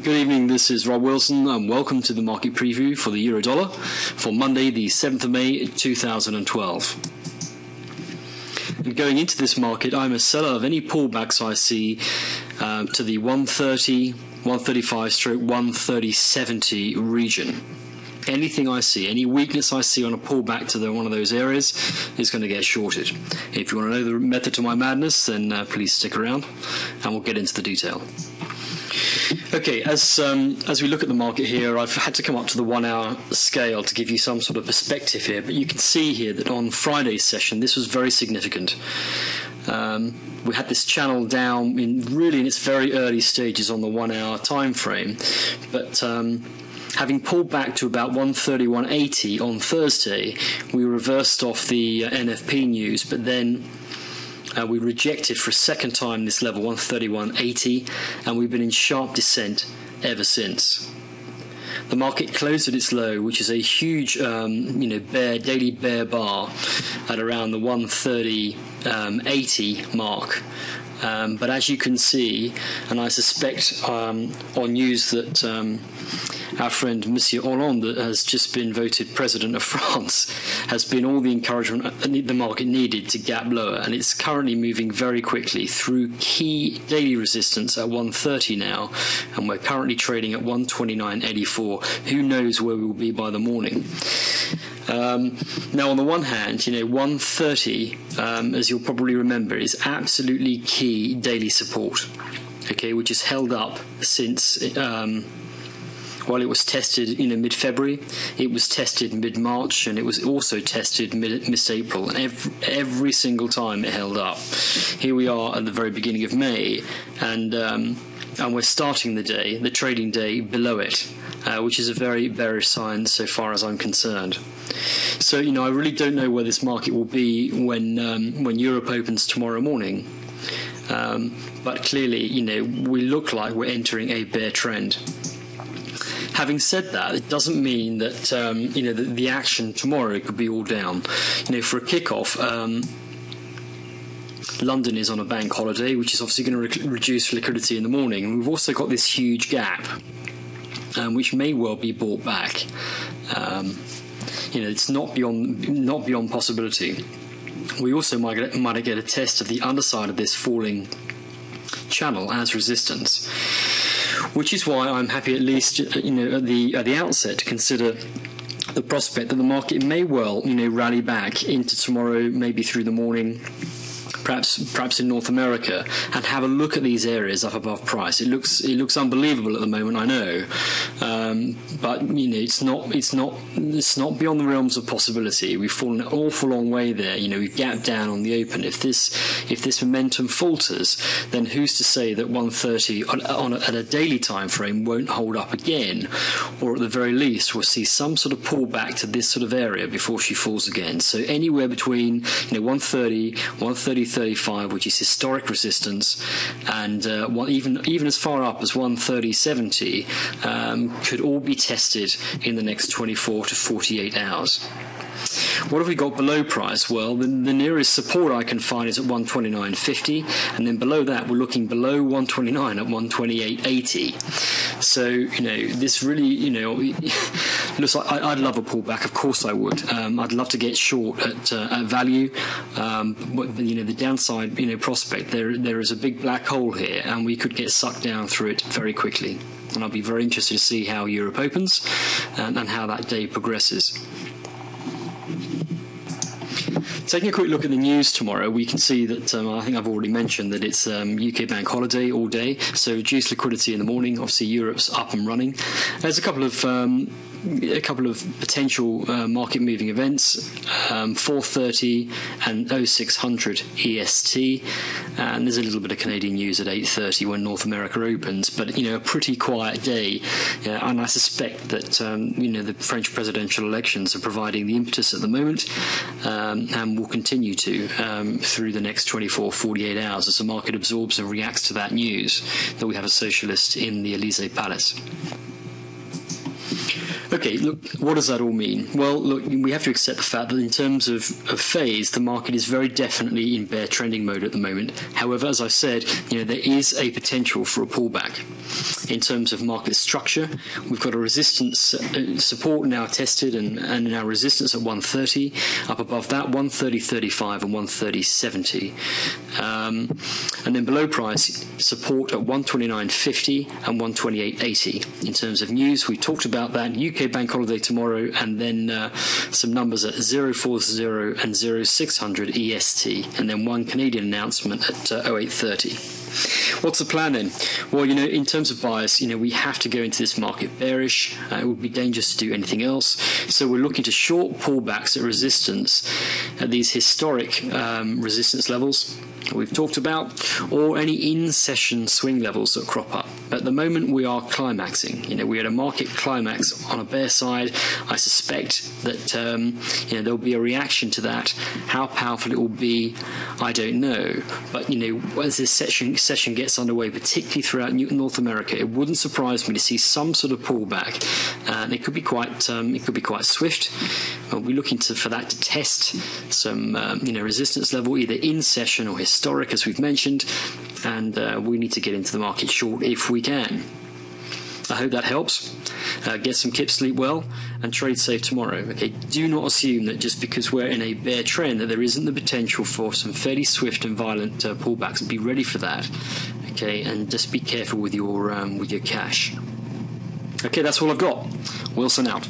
Good evening, this is Rob Wilson and welcome to the market preview for the Euro-Dollar for Monday the 7th of May 2012. And going into this market, I'm a seller of any pullbacks I see to the 130, 135/130.70 region. Anything I see, any weakness I see on a pullback to one of those areas is going to get shorted. If you want to know the method to my madness, then please stick around and we'll get into the detail. Okay, as we look at the market here, I've had to come up to the 1 hour scale to give you some sort of perspective here, but you can see here that on Friday's session this was very significant. We had this channel down in its very early stages on the 1 hour time frame, but having pulled back to about 131.80 on Thursday, we reversed off the NFP news, but then we rejected for a second time this level 131.80, and we've been in sharp descent ever since. The market closed at its low, which is a huge daily bear bar at around the 130.80 mark. But as you can see, and I suspect on news that our friend Monsieur Hollande has just been voted President of France, has been all the encouragement the market needed to gap lower, and it's currently moving very quickly through key daily resistance at 130 now, and we're currently trading at 129.84. Who knows where we will be by the morning? Now, on the one hand, 130, as you'll probably remember, is absolutely key daily support, okay, which is held up since it was tested mid-February, it was tested mid-March, and it was also tested mid-April, and every single time it held up. Here we are at the very beginning of May, and we're starting the trading day below it, which is a very bearish sign so far as I'm concerned. So, I really don't know where this market will be when Europe opens tomorrow morning. But clearly, we look like we're entering a bear trend. Having said that, it doesn't mean that the action tomorrow could be all down. For a kickoff, London is on a bank holiday, which is obviously going to reduce liquidity in the morning, and we've also got this huge gap, which may well be bought back. It's not beyond possibility. We also might get a test of the underside of this falling channel as resistance, which is why I'm happy, at least at the outset, to consider the prospect that the market may well rally back into tomorrow, maybe through the morning, perhaps in North America, and have a look at these areas up above price. It looks unbelievable at the moment, I know, but it's not beyond the realms of possibility. We've fallen an awful long way there. We've gapped down on the open. If this momentum falters, then who's to say that 130 at a daily time frame won't hold up again, or at the very least we'll see some sort of pullback to this sort of area before she falls again. So anywhere between 130, 130.35, which is historic resistance, and even as far up as 130.70 could all be tested in the next 24 to 48 hours. What have we got below price? Well, the nearest support I can find is at 129.50, and then below that we're looking below 129 at 128.80. So this really looks like I'd love a pullback. Of course I would. I'd love to get short at value, but the downside prospect, there is a big black hole here, and we could get sucked down through it very quickly. And I'll be very interested to see how Europe opens and how that day progresses. Taking a quick look at the news tomorrow, we can see that I think I've already mentioned that it's UK bank holiday all day, so reduced liquidity in the morning. Obviously, Europe's up and running. There's a couple of potential market moving events, 4:30 and 0600 EST, and there's a little bit of Canadian news at 8:30 when North America opens, but a pretty quiet day, and I suspect that the French presidential elections are providing the impetus at the moment, and will continue to through the next 24-48 hours as the market absorbs and reacts to that news that we have a socialist in the Elysee Palace. Okay, look, what does that all mean? Well, look, we have to accept the fact that in terms of phase, the market is very definitely in bear trending mode at the moment. However, as I said, there is a potential for a pullback. In terms of market structure, we've got a resistance support now tested and now resistance at 130. Up above that, 130.35 and 130.70. And then below price, support at 129.50 and 128.80. In terms of news, we talked about that. UK bank holiday tomorrow, and then some numbers at 040 and 0600 EST, and then one Canadian announcement at 0830. What's the plan then? Well, in terms of bias, we have to go into this market bearish. It would be dangerous to do anything else. So we're looking to short pullbacks at resistance at these historic resistance levels that we've talked about, or any in-session swing levels that crop up. At the moment, we are climaxing. We're at a market climax on a bear side. I suspect that there'll be a reaction to that. How powerful it will be, I don't know. But as this session gets underway, particularly throughout North America, it wouldn't surprise me to see some sort of pullback, and it could be quite swift. We'll be looking for that to test some resistance level, either in session or historic, as we've mentioned, and we need to get into the market short if we can. I hope that helps. Get some kip, sleep well, and trade safe tomorrow. Okay, do not assume that just because we're in a bear trend that there isn't the potential for some fairly swift and violent pullbacks. Be ready for that. Okay, and just be careful with your cash. Okay, that's all I've got. Wilson out.